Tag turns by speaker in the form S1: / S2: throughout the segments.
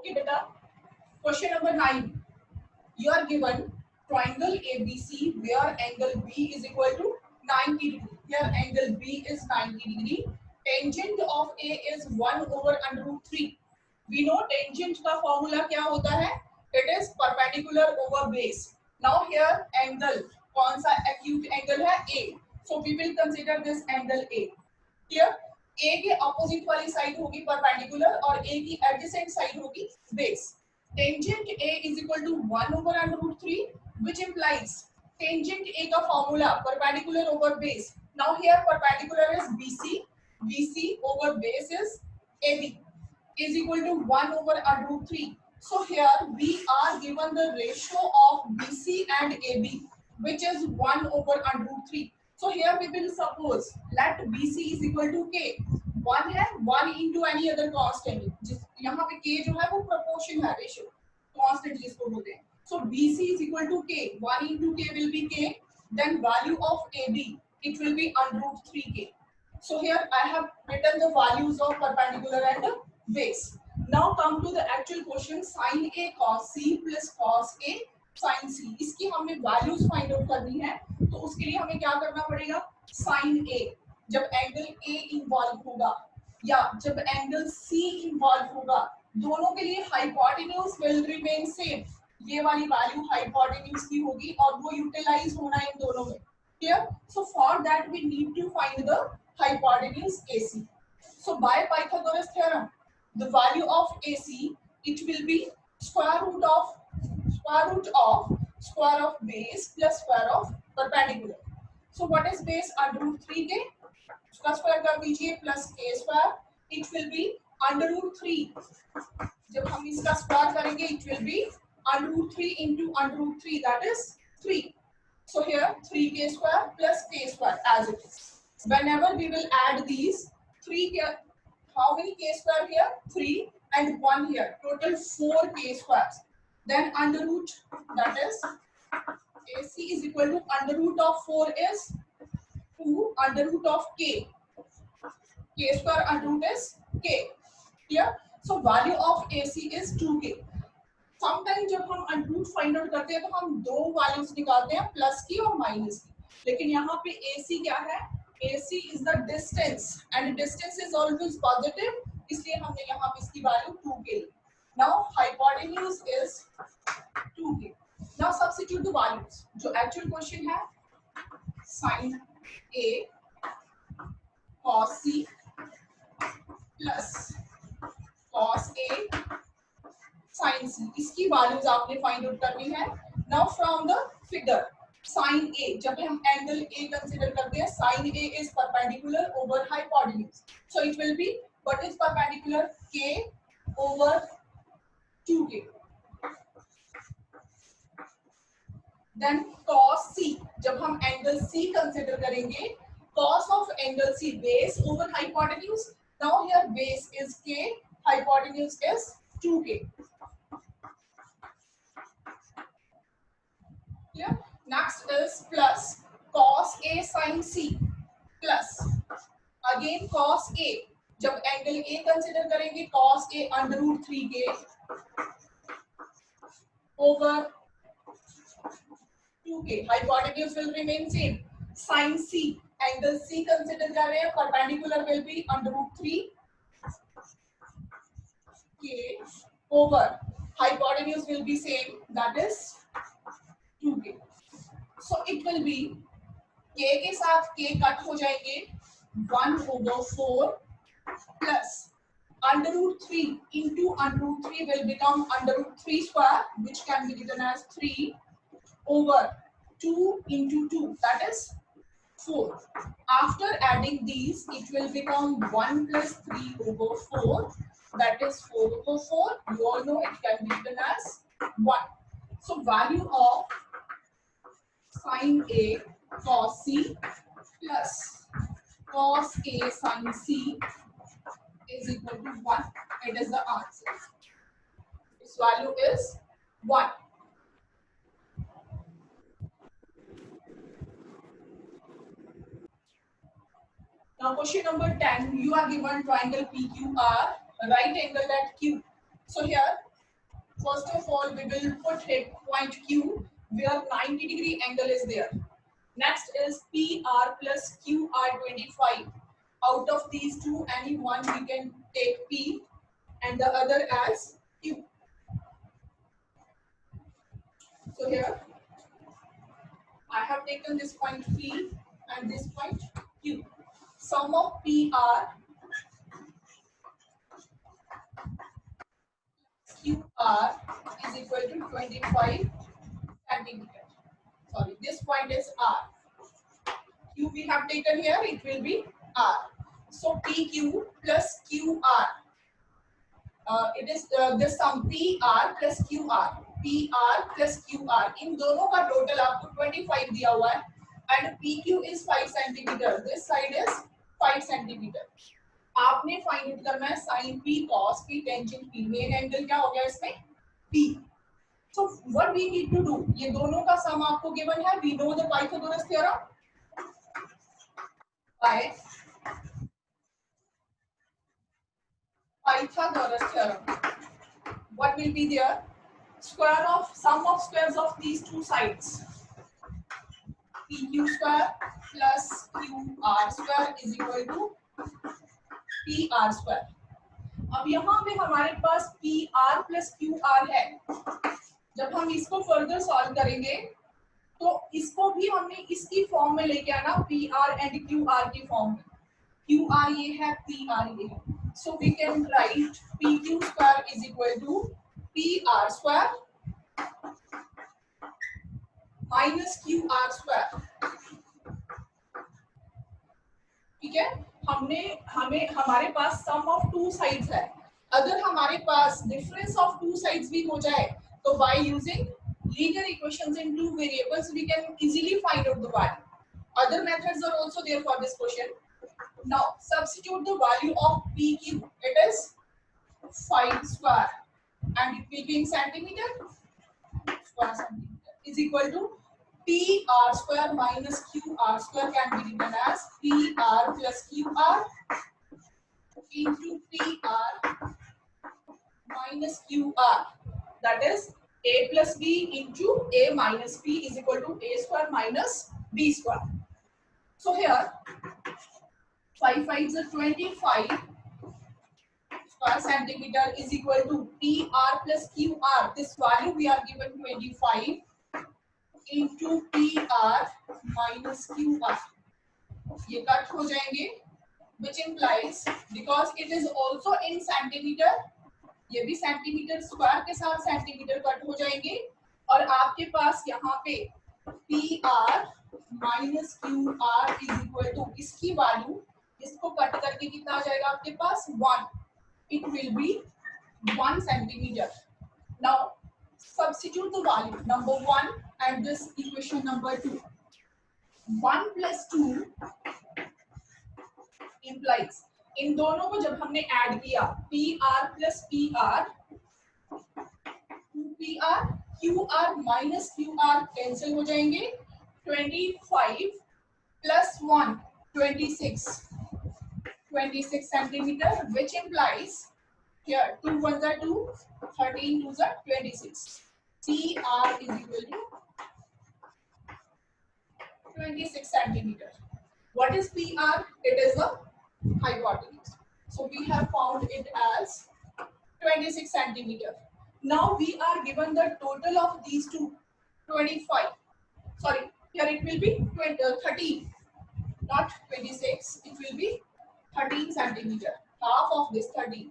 S1: Okay, beta. Question number 9. You are given triangle ABC where angle B is equal to 90 degree. Here angle B is 90 degree. Tangent of A is 1 over under root 3. We know tangent का formula क्या होता है? It is perpendicular over base. Now here angle कौन सा acute angle है? A. So we will consider this angle A. Here A के opposite वाली side होगी perpendicular और A की adjacent side होगी base. Tangent A is equal to 1 over under root 3, which implies tangent A का formula perpendicular over base. Now here perpendicular is BC, BC over base is AB is equal to 1 over under root 3. So here we are given the ratio of BC and AB, which is 1 over under root 3. So here we will suppose let BC is equal to K. 1 है 1 into any other constant. जिस यहाँ पे K जो है वो proportion है ratio constant जिसको बोलते हैं. So BC is equal to K. 1 into K will be K. Then value of AB it will be under root 3K. So here I have written the values of perpendicular and base. Now come to the actual question. Sin A cos C plus cos A sin C. इसकी हमें values find out करनी है. तो उसके लिए हमें क्या करना पड़ेगा? Sin A जब एंगल A इन्वॉल्व होगा या जब एंगल C इन्वॉल्व होगा, दोनों के लिए हाइपोटेन्यूज विल रिमेन सेम. ये वाली वैल्यू हाइपोटेन्यूज की होगी और वो यूटिलाइज होना इन दोनों में. Clear? So for that we need to find the hypotenuse AC. So by Pythagoras theorem, the value of AC it will be square root of square of base plus square of perpendicular. So what is base? Under root 3K. उसका square कर दीजिए plus k square. It will be under root 3. जब हम इसका square करेंगे it will be under root 3 into under root 3, that is 3. So here 3k square plus k square as it is. Whenever we will add these 3k, how many k square here? 3 and 1 here. Total 4k squares. Then under root, that is AC is equal to under root of 4 is 2 under root of k. K square under root is k. Here, so value of AC is 2k. Sometimes जब हम under root find out करते हैं तो हम दो values निकालते हैं, plus की और माइनस की. लेकिन यहाँ पे AC क्या है? AC is the distance and distance is always positive, इसलिए हमने यहाँ पे इसकी वैल्यू 2k ली. Now hypotenuse is 2k. Now substitute the values. जो actual question है sin A cos C plus cos A sin C. इसकी वैल्यूज आपने फाइंड आउट करनी है. Now from the figure sin A, जब हम एंगल A कंसीडर करते हैं, sin A is perpendicular over hypotenuse. So it will be what is perpendicular? K over 2K. Then cos C, जब हम angle C consider करेंगे, cos of angle C base over hypotenuse. Now here base is K, hypotenuse is 2K. Yeah. Next is plus cos A sin C plus again cos A. जब angle A consider करेंगे cos A under root 3K over 2K. Hypotenuse will remain same. Sin C, angle C consider कर रहे हैं, perpendicular will be under root 3K over hypotenuse will be same, that is 2K. So it will be K के साथ K cut हो जाएंगे 1 over 4 plus under root 3 into under root 3 will become under root 3 square, which can be written as 3 over 2 into 2, that is 4. After adding these, it will become 1 plus 3 over 4, that is 4 over 4. You all know it can be written as 1. So value of sin A cos C plus cos A sin C is equal to 1. It is the answer. Its value is 1. Now question number 10, you are given triangle PQR, right angle at Q. So here First of all, we will put it point Q where 90-degree angle is there. Next is PR plus QR 25. Out of these two, any one we can take P and the other as Q. So here I have taken this point P and this point Q. Sum of PR QR is equal to 25 centimeter. Sorry, this point is R. Q we have taken here, it will be R. So PQ plus QR. It is the sum PR plus QR. PR plus QR. इन दोनों का total आपको 25 दिया हुआ है and PQ is 5 centimeter. This side is 5 centimeter. आपने find out करना है sin P cos P tangent P. Main angle क्या हो गया इसमें P. So what we need to do? ये दोनों का सम आपको गिवन है. We know the Pythagoras theorem. By Pythagoras theorem. What will be there? Square of sum of squares of these two sides. PQ square plus QR square is equal to PR square. अब यहाँ पे हमारे पास PR plus QR है. जब हम इसको further solve करेंगे तो इसको भी हमने इसकी फॉर्म में लेके आना PR and QR की फॉर्म में. QR ये है, PR ये है. So we can write PQ square is equal to PR square minus QR square. ठीक है, हमारे पास सम ऑफ टू साइड्स है. अगर हमारे पास डिफरेंस ऑफ टू साइड्स भी हो जाए तो by using linear equations in two variables we can easily find out the value. Other methods are also there for this question. Now substitute the value of PQ. It is 5 square and it will be in centimeter. Square centimeter is equal to PR square minus QR square can be written as PR plus QR into PR minus QR. That is A plus B into A minus B is equal to A square minus B square. So here 5 5s are 25 square centimeter is equal to PR plus QR. This value we are given 25 into PR minus QR. ये cut हो जाएंगे, which implies because it is also in centimeter, ये भी centimetre square के साथ centimetre cut हो जाएंगे और आपके पास यहाँ पे PR minus QR is equal to इसकी वैल्यू इसको कट करके कितना आ जाएगा आपके पास 1. It will be 1 centimeter. Now substitute the value number 1 and this equation number 2. 1 plus 2 implies इन दोनों को जब हमने ऐड किया PR plus PR 2PR QR minus QR cancel हो जाएंगे. 25 plus 1 26 centimeter, which implies here 2 1s are 2, 13 2s are 26. PR is equal to 26 centimeter. What is PR? It is the hypotenuse. So we have found it as 26 centimeter. Now we are given the total of these two 25. Sorry, here it will be 13, not 26. It will be 13 centimeter. Half of this 13.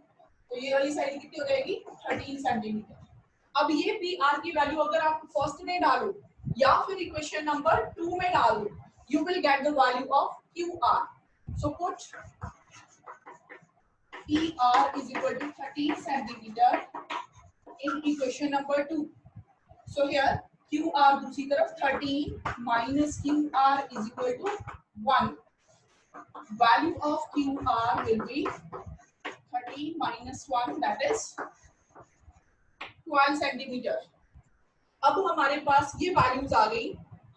S1: तो ये वाली side कितनी हो जाएगी 13 centimetre. अब ये PR की value अगर आप फर्स्ट में डालो या फिर इक्वेशन नंबर 2 में डालो, you will get the value of QR. So put PR is equal to 13 centimeter in equation number 2. So here QR दूसरी तरफ 13 minus QR is equal to 1. Value of QR will be 13 minus 1, that is 12 centimeter. अब हमारे पास ये values आ गई.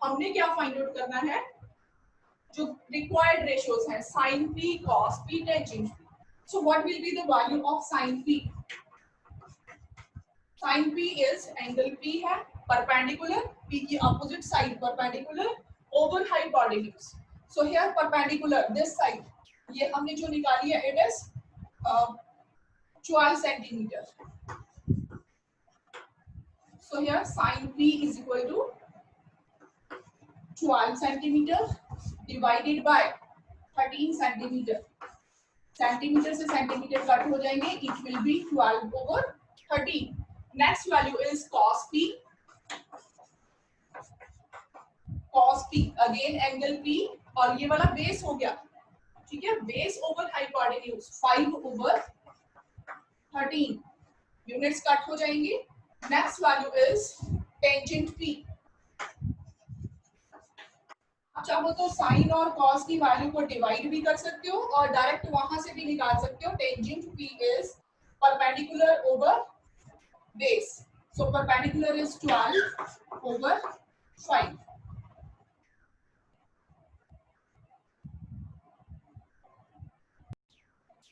S1: हमने क्या find out करना है? जो रिक्वायर्ड रेशियोज हैं sin P, cos P, tangent P. So what will be the value of sin P? Sin P is angle P है perpendicular, P की opposite side perpendicular over hypotenuse. So here perpendicular this side, ये हमने जो निकाली है it is 12 centimeter. So here sin P is equal to 12 centimeter divided by 13 centimeter. Centimetre से centimetre cut हो जाएंगे, it will be 12 over 13. Next value is cos p. cos p again angle p और ये वाला base हो गया, ठीक है, base over hypotenuse 5 over 13. Units cut हो जाएंगे. Next value is tangent p. चाहो तो साइन और कॉस की वैल्यू को डिवाइड भी कर सकते हो और डायरेक्ट वहां से भी निकाल सकते हो. Tangent p is perpendicular over base, so perpendicular is 12 over 5.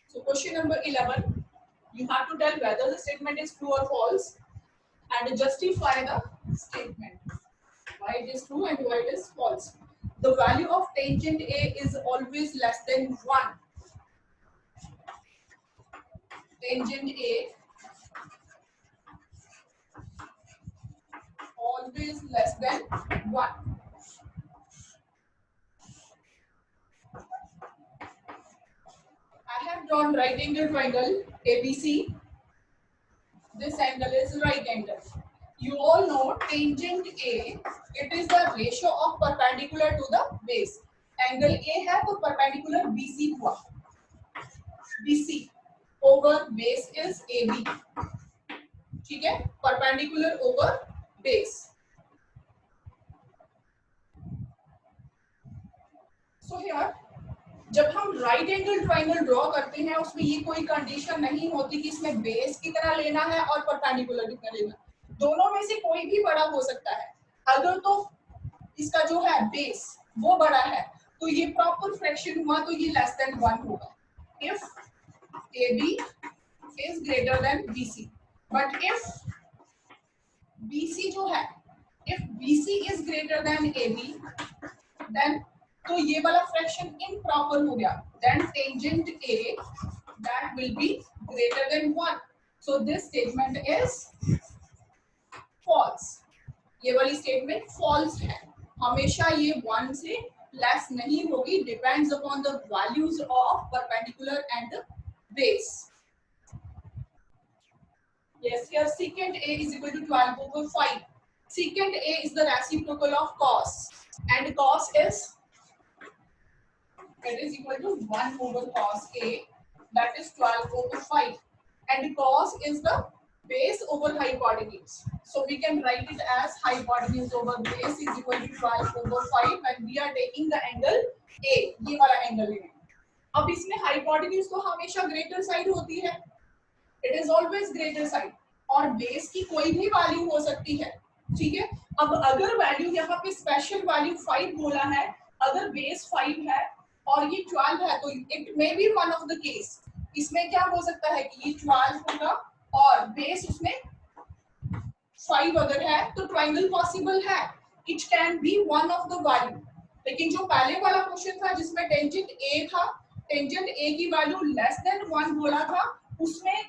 S1: So question number 11, you have to tell whether the statement is true or false and justify the statement. Why it is true and why it is false. The value of tangent A is always less than 1. Tangent A always less than 1. I have drawn right angle triangle ABC. This angle is right angle. You all know tangent A, it is the ratio of perpendicular to the base. Angle A है तो perpendicular BC हुआ. BC over base is AB. ठीक है, perpendicular over base. So here जब हम right angle triangle draw करते हैं उसमें ये कोई कंडीशन नहीं होती कि इसमें बेस कितना लेना है और परपेंडिकुलर कितना लेना है. दोनों में से कोई भी बड़ा हो सकता है. अगर तो इसका जो है बेस वो बड़ा है तो ये प्रॉपर फ्रैक्शन हुआ तो ये लेस देन 1 होगा. If AB is greater than BC, but if BC जो है, if BC is greater than AB, then तो ये वाला फ्रैक्शन इम्प्रॉपर हो गया. Then tangent A that will be greater than 1. So this statement is false. ये वाली statement false है. हमेशा ये 1 से लेस नहीं होगी. Depends upon the values of perpendicular and the base. Yes, here secant A is equal to 12 over 5. Secant A is the reciprocal of cos, and cos is it is equal to 1 over cos A, that is 12 over 5, and cos is the base over hypotenuse. So we can write it as hypotenuse over base is equal to 12 over 5 when we are taking the angle A. ये वाला angle है. अब इसमें hypotenuse तो हमेशा greater side होती है. It is always greater side. और बेस की कोई भी वैल्यू हो सकती है. ठीक है, अब अगर वैल्यू यहाँ पे स्पेशल वैल्यू 5 बोला है, अगर बेस 5 है और ये 12 है तो it may be one of the case. इसमें क्या हो सकता है कि ये 12 होगा और बेस उसमें 5 अगर है तो ट्रायंगल पॉसिबल है. It can be one of the value. लेकिन जो पहले वाला क्वेश्चन था जिसमें टेंजेंट ए था, टेंजेंट ए की वैल्यू लेस देन 1 बोला था, उसमें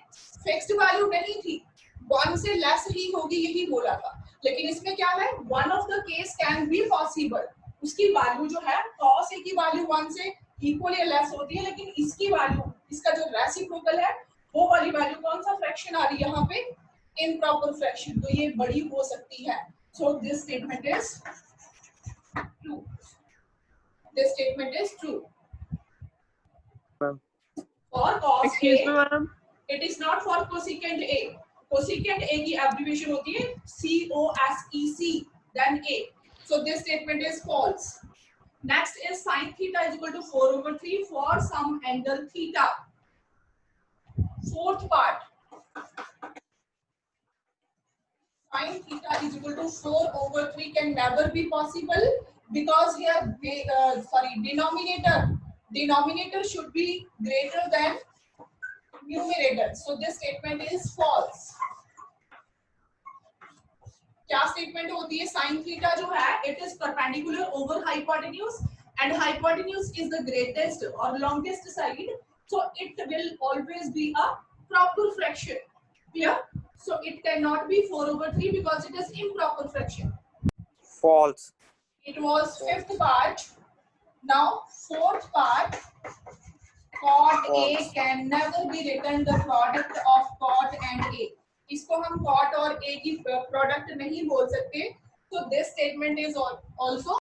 S1: फिक्स्ड वैल्यू नहीं थी, 1 से लेस ही होगी यही बोला था. लेकिन इसमें क्या है, one of the case can be possible. उसकी वैल्यू जो है cos A की वैल्यू 1 से इक्वल या लेस होती है, लेकिन इसकी वैल्यू, इसका जो रेसिप्रोकल है वो वाली वैल्यू कौन सा फ्रैक्शन आ रही है यहाँ पे, इम्प्रॉपर फ्रैक्शन, तो ये बड़ी हो सकती है. So this statement is true. This statement is true. For cos A it is not for cosecant A. cosecant A की एब्रिविएशन होती है COSEC then A. So this statement is false. Next is sin theta is equal to 4 over 3 for some angle theta. Fourth part. Sin theta is equal to 4 over 3 can never be possible because here denominator should be greater than numerator. So this statement is false. क्या statement होती है? Sine theta जो है it is perpendicular over hypotenuse and hypotenuse is the greatest और longest side, so it will always be a proper fraction. Clear? So it cannot be 4/3 because it is improper fraction.
S2: False.
S1: It was fifth part. Now fourth part. Cot A can never be written the product of cot and A. इसको हम cot और A की product नहीं बोल सकते. So this statement is also